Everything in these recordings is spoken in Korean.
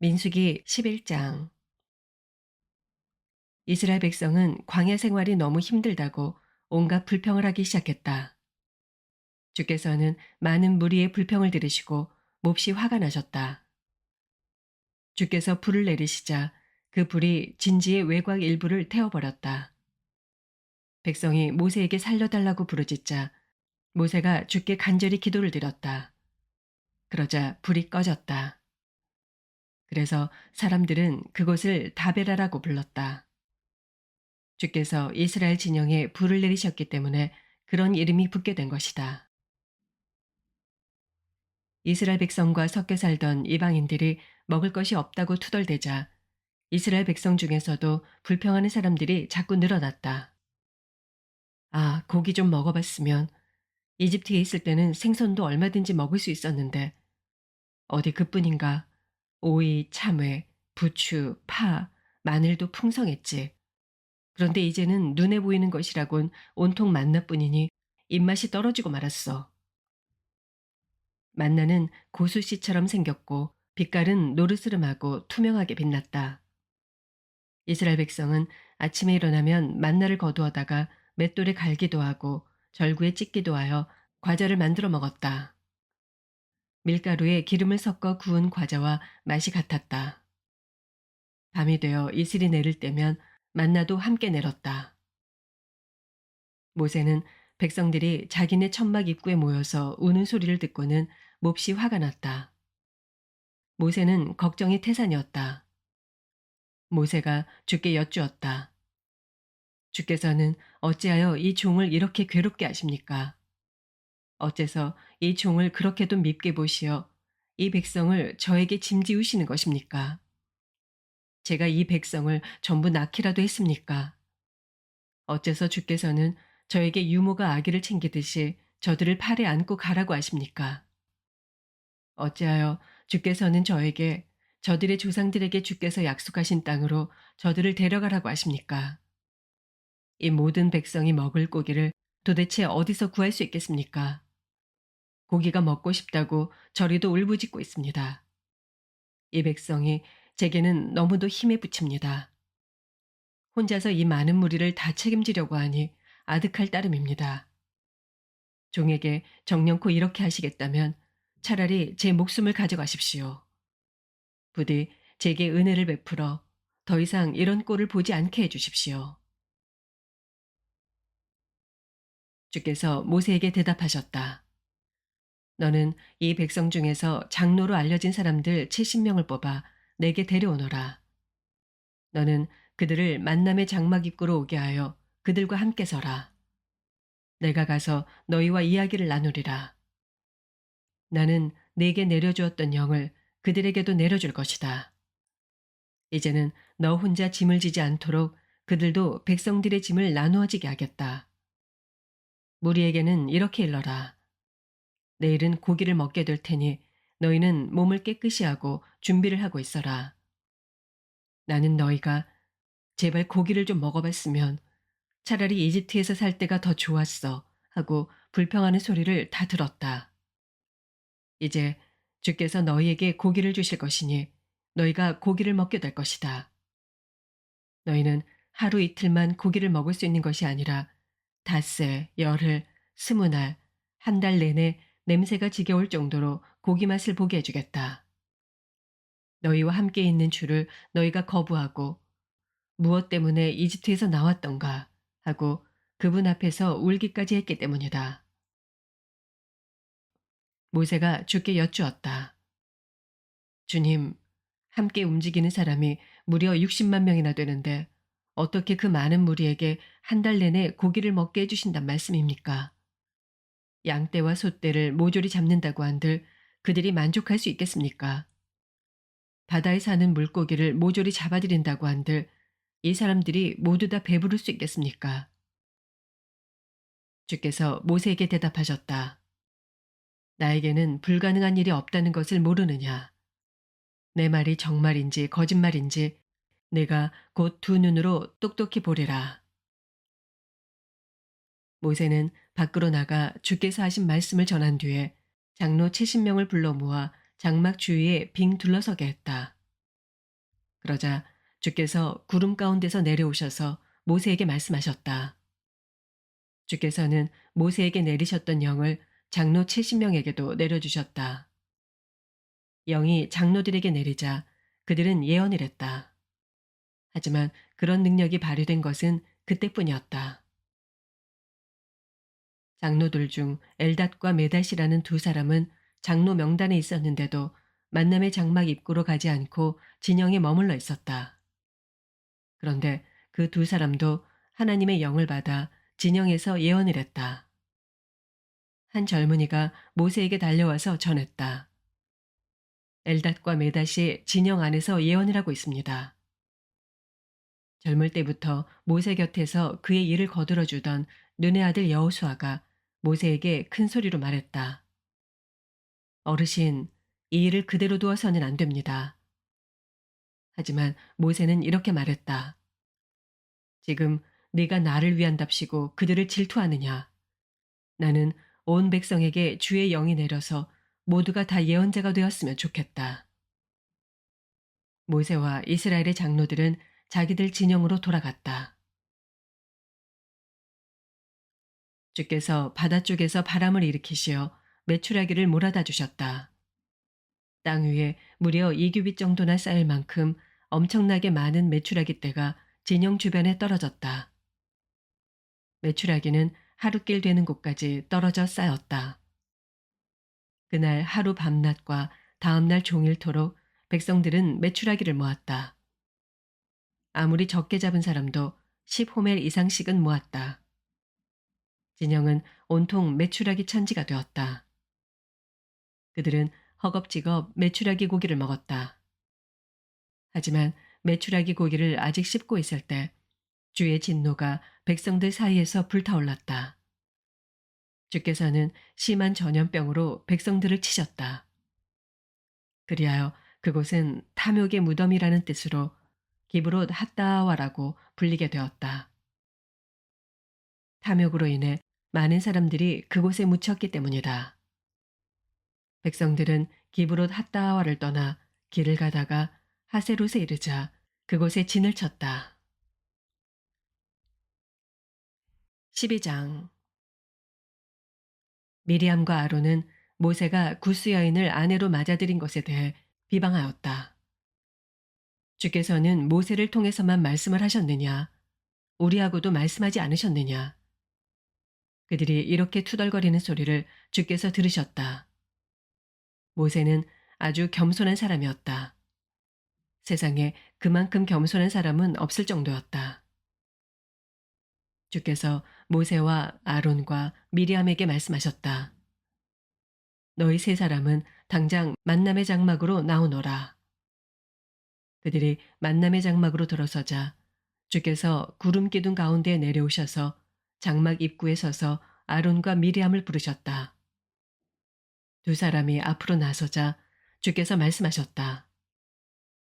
민수기 11장. 이스라엘 백성은 광야 생활이 너무 힘들다고 온갖 불평을 하기 시작했다. 주께서는 많은 무리의 불평을 들으시고 몹시 화가 나셨다. 주께서 불을 내리시자 그 불이 진지의 외곽 일부를 태워버렸다. 백성이 모세에게 살려달라고 부르짖자 모세가 주께 간절히 기도를 드렸다. 그러자 불이 꺼졌다. 그래서 사람들은 그곳을 다베라라고 불렀다. 주께서 이스라엘 진영에 불을 내리셨기 때문에 그런 이름이 붙게 된 것이다. 이스라엘 백성과 섞여 살던 이방인들이 먹을 것이 없다고 투덜대자 이스라엘 백성 중에서도 불평하는 사람들이 자꾸 늘어났다. 아, 고기 좀 먹어봤으면. 이집트에 있을 때는 생선도 얼마든지 먹을 수 있었는데 어디 그뿐인가. 오이, 참외, 부추, 파, 마늘도 풍성했지. 그런데 이제는 눈에 보이는 것이라곤 온통 만나뿐이니 입맛이 떨어지고 말았어. 만나는 고수씨처럼 생겼고 빛깔은 노르스름하고 투명하게 빛났다. 이스라엘 백성은 아침에 일어나면 만나를 거두어다가 맷돌에 갈기도 하고 절구에 찢기도 하여 과자를 만들어 먹었다. 밀가루에 기름을 섞어 구운 과자와 맛이 같았다. 밤이 되어 이슬이 내릴 때면 만나도 함께 내렸다. 모세는 백성들이 자기네 천막 입구에 모여서 우는 소리를 듣고는 몹시 화가 났다. 모세는 걱정이 태산이었다. 모세가 주께 여쭈었다. 주께서는 어찌하여 이 종을 이렇게 괴롭게 하십니까? 어째서 이 종을 그렇게도 밉게 보시어 이 백성을 저에게 짐지우시는 것입니까? 제가 이 백성을 전부 낳기라도 했습니까? 어째서 주께서는 저에게 유모가 아기를 챙기듯이 저들을 팔에 안고 가라고 하십니까? 어찌하여 주께서는 저에게 저들의 조상들에게 주께서 약속하신 땅으로 저들을 데려가라고 하십니까? 이 모든 백성이 먹을 고기를 도대체 어디서 구할 수 있겠습니까? 고기가 먹고 싶다고 저리도 울부짖고 있습니다. 이 백성이 제게는 너무도 힘에 부칩니다. 혼자서 이 많은 무리를 다 책임지려고 하니 아득할 따름입니다. 종에게 정령코 이렇게 하시겠다면 차라리 제 목숨을 가져가십시오. 부디 제게 은혜를 베풀어 더 이상 이런 꼴을 보지 않게 해주십시오. 주께서 모세에게 대답하셨다. 너는 이 백성 중에서 장로로 알려진 사람들 70명을 뽑아 내게 데려오너라. 너는 그들을 만남의 장막 입구로 오게 하여 그들과 함께 서라. 내가 가서 너희와 이야기를 나누리라. 나는 내게 내려주었던 영을 그들에게도 내려줄 것이다. 이제는 너 혼자 짐을 지지 않도록 그들도 백성들의 짐을 나누어지게 하겠다. 무리에게는 이렇게 일러라. 내일은 고기를 먹게 될 테니 너희는 몸을 깨끗이 하고 준비를 하고 있어라. 나는 너희가 제발 고기를 좀 먹어봤으면 차라리 이집트에서 살 때가 더 좋았어 하고 불평하는 소리를 다 들었다. 이제 주께서 너희에게 고기를 주실 것이니 너희가 고기를 먹게 될 것이다. 너희는 하루 이틀만 고기를 먹을 수 있는 것이 아니라 닷새, 열흘, 20날, 한 달 내내 냄새가 지겨울 정도로 고기 맛을 보게 해주겠다. 너희와 함께 있는 주를 너희가 거부하고 무엇 때문에 이집트에서 나왔던가 하고 그분 앞에서 울기까지 했기 때문이다. 모세가 주께 여쭈었다. 주님, 함께 움직이는 사람이 무려 60만 명이나 되는데 어떻게 그 많은 무리에게 한 달 내내 고기를 먹게 해주신단 말씀입니까? 양떼와 소떼를 모조리 잡는다고 한들 그들이 만족할 수 있겠습니까? 바다에 사는 물고기를 모조리 잡아들인다고 한들 이 사람들이 모두 다 배부를 수 있겠습니까? 주께서 모세에게 대답하셨다. 나에게는 불가능한 일이 없다는 것을 모르느냐? 내 말이 정말인지 거짓말인지 내가 곧 두 눈으로 똑똑히 보리라. 모세는 밖으로 나가 주께서 하신 말씀을 전한 뒤에 장로 70명을 불러 모아 장막 주위에 빙 둘러서게 했다. 그러자 주께서 구름 가운데서 내려오셔서 모세에게 말씀하셨다. 주께서는 모세에게 내리셨던 영을 장로 70명에게도 내려주셨다. 영이 장로들에게 내리자 그들은 예언을 했다. 하지만 그런 능력이 발휘된 것은 그때뿐이었다. 장로들 중 엘닷과 메닷이라는 두 사람은 장로 명단에 있었는데도 만남의 장막 입구로 가지 않고 진영에 머물러 있었다. 그런데 그 두 사람도 하나님의 영을 받아 진영에서 예언을 했다. 한 젊은이가 모세에게 달려와서 전했다. 엘닷과 메닷이 진영 안에서 예언을 하고 있습니다. 젊을 때부터 모세 곁에서 그의 일을 거들어주던 눈의 아들 여호수아가 모세에게 큰 소리로 말했다. 어르신, 이 일을 그대로 두어서는 안 됩니다. 하지만 모세는 이렇게 말했다. 지금 네가 나를 위한답시고 그들을 질투하느냐. 나는 온 백성에게 주의 영이 내려서 모두가 다 예언자가 되었으면 좋겠다. 모세와 이스라엘의 장로들은 자기들 진영으로 돌아갔다. 주께서 바다 쪽에서 바람을 일으키시어 메추라기를 몰아다 주셨다. 땅 위에 무려 2규빗 정도나 쌓일 만큼 엄청나게 많은 메추라기 떼가 진영 주변에 떨어졌다. 메추라기는 하루길 되는 곳까지 떨어져 쌓였다. 그날 하루 밤낮과 다음날 종일토록 백성들은 메추라기를 모았다. 아무리 적게 잡은 사람도 10호멜 이상씩은 모았다. 진영은 온통 메추라기 천지가 되었다. 그들은 허겁지겁 메추라기 고기를 먹었다. 하지만 메추라기 고기를 아직 씹고 있을 때 주의 진노가 백성들 사이에서 불타올랐다. 주께서는 심한 전염병으로 백성들을 치셨다. 그리하여 그곳은 탐욕의 무덤이라는 뜻으로 기브롯 핫다와라고 불리게 되었다. 탐욕으로 인해 많은 사람들이 그곳에 묻혔기 때문이다. 백성들은 기브롯 핫다와를 떠나 길을 가다가 하세롯에 이르자 그곳에 진을 쳤다. 12장. 미리암과 아론은 모세가 구스 여인을 아내로 맞아들인 것에 대해 비방하였다. 주께서는 모세를 통해서만 말씀을 하셨느냐? 우리하고도 말씀하지 않으셨느냐? 그들이 이렇게 투덜거리는 소리를 주께서 들으셨다. 모세는 아주 겸손한 사람이었다. 세상에 그만큼 겸손한 사람은 없을 정도였다. 주께서 모세와 아론과 미리암에게 말씀하셨다. 너희 세 사람은 당장 만남의 장막으로 나오너라. 그들이 만남의 장막으로 들어서자 주께서 구름 기둥 가운데에 내려오셔서 장막 입구에 서서 아론과 미리암을 부르셨다. 두 사람이 앞으로 나서자 주께서 말씀하셨다.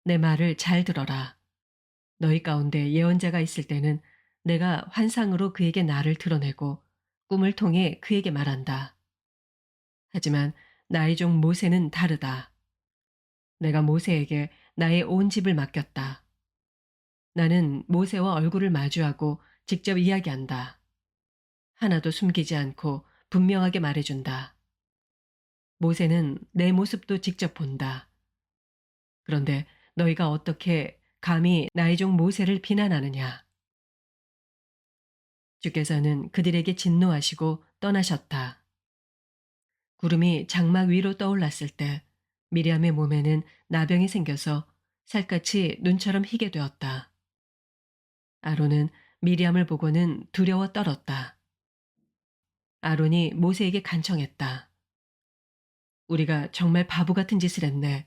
내 말을 잘 들어라. 너희 가운데 예언자가 있을 때는 내가 환상으로 그에게 나를 드러내고 꿈을 통해 그에게 말한다. 하지만 나의 종 모세는 다르다. 내가 모세에게 나의 온 집을 맡겼다. 나는 모세와 얼굴을 마주하고 직접 이야기한다. 하나도 숨기지 않고 분명하게 말해준다. 모세는 내 모습도 직접 본다. 그런데 너희가 어떻게 감히 나의 종 모세를 비난하느냐? 주께서는 그들에게 진노하시고 떠나셨다. 구름이 장막 위로 떠올랐을 때 미리암의 몸에는 나병이 생겨서 살갗이 눈처럼 희게 되었다. 아론은 미리암을 보고는 두려워 떨었다. 아론이 모세에게 간청했다. 우리가 정말 바보 같은 짓을 했네.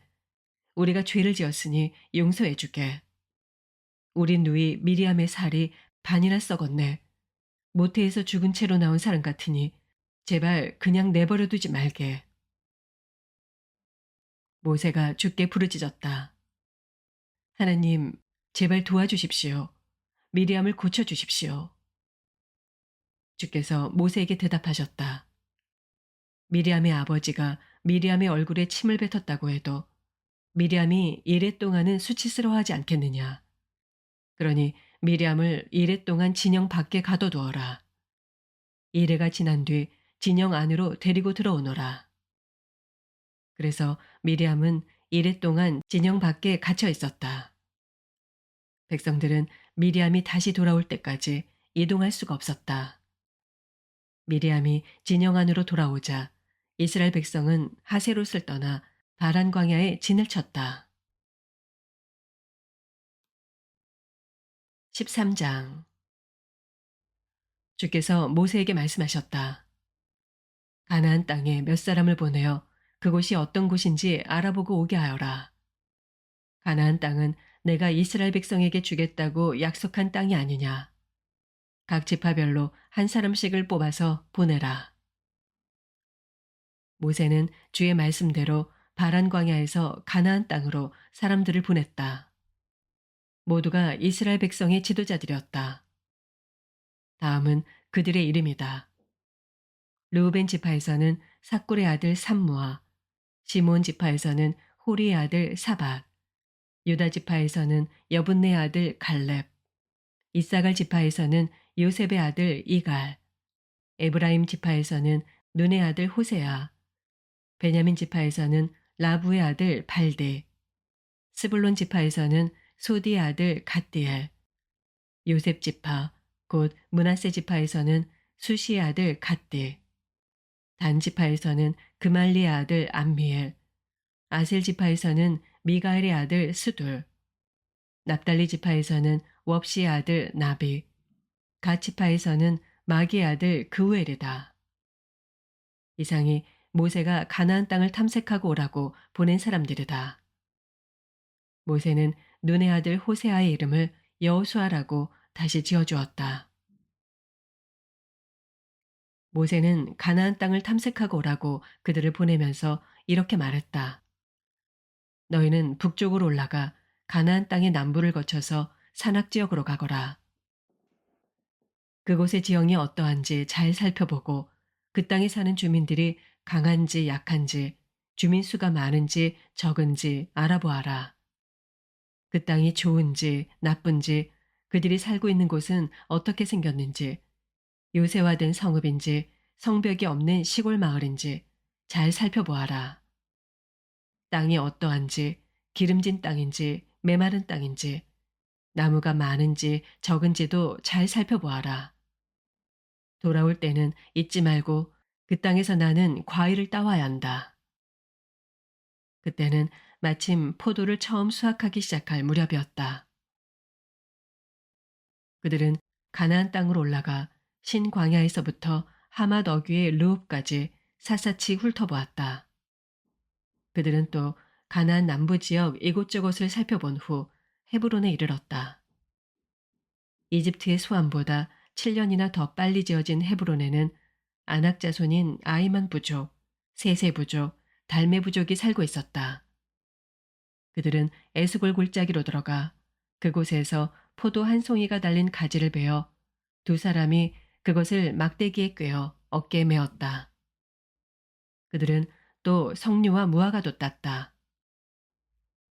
우리가 죄를 지었으니 용서해 주게. 우리 누이 미리암의 살이 반이나 썩었네. 모태에서 죽은 채로 나온 사람 같으니 제발 그냥 내버려 두지 말게. 모세가 주께 부르짖었다. 하나님, 제발 도와주십시오. 미리암을 고쳐주십시오. 주께서 모세에게 대답하셨다. 미리암의 아버지가 미리암의 얼굴에 침을 뱉었다고 해도 미리암이 이레 동안은 수치스러워하지 않겠느냐. 그러니 미리암을 이레 동안 진영 밖에 가둬두어라. 이레가 지난 뒤 진영 안으로 데리고 들어오너라. 그래서 미리암은 이레 동안 진영 밖에 갇혀 있었다. 백성들은 미리암이 다시 돌아올 때까지 이동할 수가 없었다. 미리암이 진영 안으로 돌아오자 이스라엘 백성은 하세롯을 떠나 바란 광야에 진을 쳤다. 13장. 주께서 모세에게 말씀하셨다. 가나안 땅에 몇 사람을 보내어 그곳이 어떤 곳인지 알아보고 오게 하여라. 가나안 땅은 내가 이스라엘 백성에게 주겠다고 약속한 땅이 아니냐. 각 지파별로 한 사람씩을 뽑아서 보내라. 모세는 주의 말씀대로 바란 광야에서 가나안 땅으로 사람들을 보냈다. 모두가 이스라엘 백성의 지도자들이었다. 다음은 그들의 이름이다. 르우벤 지파에서는 삭굴의 아들 삼무아, 시몬 지파에서는 호리의 아들 사밧, 유다 지파에서는 여분네 아들 갈렙, 이사갈 지파에서는 요셉의 아들 이갈, 에브라임 지파에서는 눈의 아들 호세아, 베냐민 지파에서는 라부의 아들 발데, 스불론 지파에서는 소디의 아들 갓디엘, 요셉 지파, 곧 므낫세 지파에서는 수시의 아들 갓디, 단 지파에서는 그말리의 아들 암미엘, 아셀 지파에서는 미가엘의 아들 스둘, 납달리 지파에서는 웁시의 아들 나비, 갓 지파에서는 마기의 아들 그우엘이다. 이상이 모세가 가나안 땅을 탐색하고 오라고 보낸 사람들이다. 모세는 눈의 아들 호세아의 이름을 여호수아라고 다시 지어주었다. 모세는 가나안 땅을 탐색하고 오라고 그들을 보내면서 이렇게 말했다. 너희는 북쪽으로 올라가 가나안 땅의 남부를 거쳐서 산악 지역으로 가거라. 그곳의 지형이 어떠한지 잘 살펴보고 그 땅에 사는 주민들이 강한지 약한지 주민 수가 많은지 적은지 알아보아라. 그 땅이 좋은지 나쁜지 그들이 살고 있는 곳은 어떻게 생겼는지 요새화된 성읍인지 성벽이 없는 시골 마을인지 잘 살펴보아라. 땅이 어떠한지 기름진 땅인지 메마른 땅인지 나무가 많은지 적은지도 잘 살펴보아라. 돌아올 때는 잊지 말고 그 땅에서 나는 과일을 따와야 한다. 그때는 마침 포도를 처음 수확하기 시작할 무렵이었다. 그들은 가나안 땅으로 올라가 신광야에서부터 하맛 어귀의 르홉까지 샅샅이 훑어보았다. 그들은 또 가나안 남부 지역 이곳저곳을 살펴본 후 헤브론에 이르렀다. 이집트의 수암보다 7년이나 더 빨리 지어진 헤브론에는 아낙 자손인 아이만 부족, 세세 부족, 달메 부족이 살고 있었다. 그들은 에스골 골짜기로 들어가 그곳에서 포도 한 송이가 달린 가지를 베어 두 사람이 그것을 막대기에 꿰어 어깨에 메었다. 그들은 또 석류와 무화과도 땄다.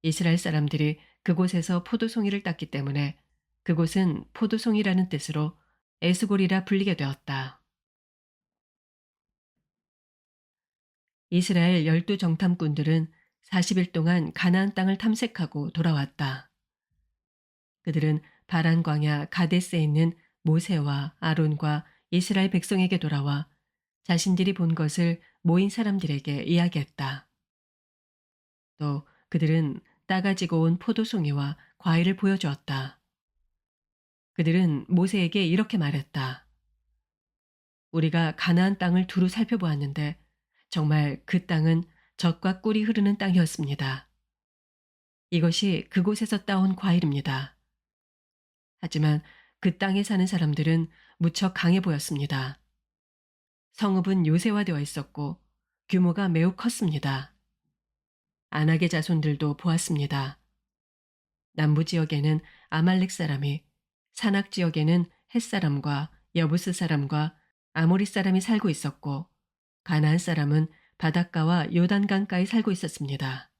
이스라엘 사람들이 그곳에서 포도송이를 땄기 때문에 그곳은 포도송이라는 뜻으로 에스골이라 불리게 되었다. 이스라엘 12 정탐꾼들은 40일 동안 가나안 땅을 탐색하고 돌아왔다. 그들은 바란 광야 가데스에 있는 모세와 아론과 이스라엘 백성에게 돌아와 자신들이 본 것을 모인 사람들에게 이야기했다. 또 그들은 따가지고 온 포도송이와 과일을 보여주었다. 그들은 모세에게 이렇게 말했다. 우리가 가나안 땅을 두루 살펴보았는데 정말 그 땅은 젖과 꿀이 흐르는 땅이었습니다. 이것이 그곳에서 따온 과일입니다. 하지만 그 땅에 사는 사람들은 무척 강해 보였습니다. 성읍은 요새화되어 있었고 규모가 매우 컸습니다. 아낙의 자손들도 보았습니다. 남부 지역에는 아말렉 사람이, 산악 지역에는 헷 사람과 여부스 사람과 아모리 사람이 살고 있었고 가나안 사람은 바닷가와 요단강가에 살고 있었습니다.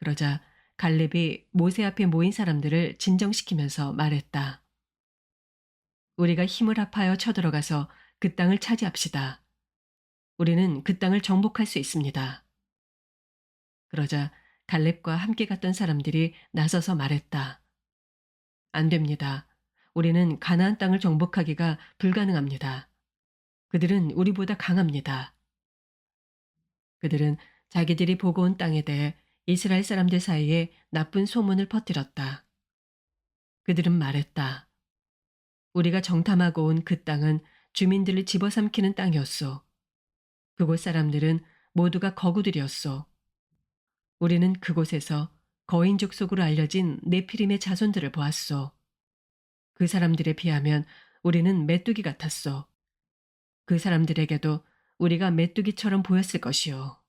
그러자 갈렙이 모세 앞에 모인 사람들을 진정시키면서 말했다. 우리가 힘을 합하여 쳐들어가서 그 땅을 차지합시다. 우리는 그 땅을 정복할 수 있습니다. 그러자 갈렙과 함께 갔던 사람들이 나서서 말했다. 안 됩니다. 우리는 가나안 땅을 정복하기가 불가능합니다. 그들은 우리보다 강합니다. 그들은 자기들이 보고 온 땅에 대해 이스라엘 사람들 사이에 나쁜 소문을 퍼뜨렸다. 그들은 말했다. 우리가 정탐하고 온 그 땅은 주민들을 집어삼키는 땅이었소. 그곳 사람들은 모두가 거구들이었소. 우리는 그곳에서 거인족 속으로 알려진 네피림의 자손들을 보았소. 그 사람들에 비하면 우리는 메뚜기 같았소. 그 사람들에게도 우리가 메뚜기처럼 보였을 것이오.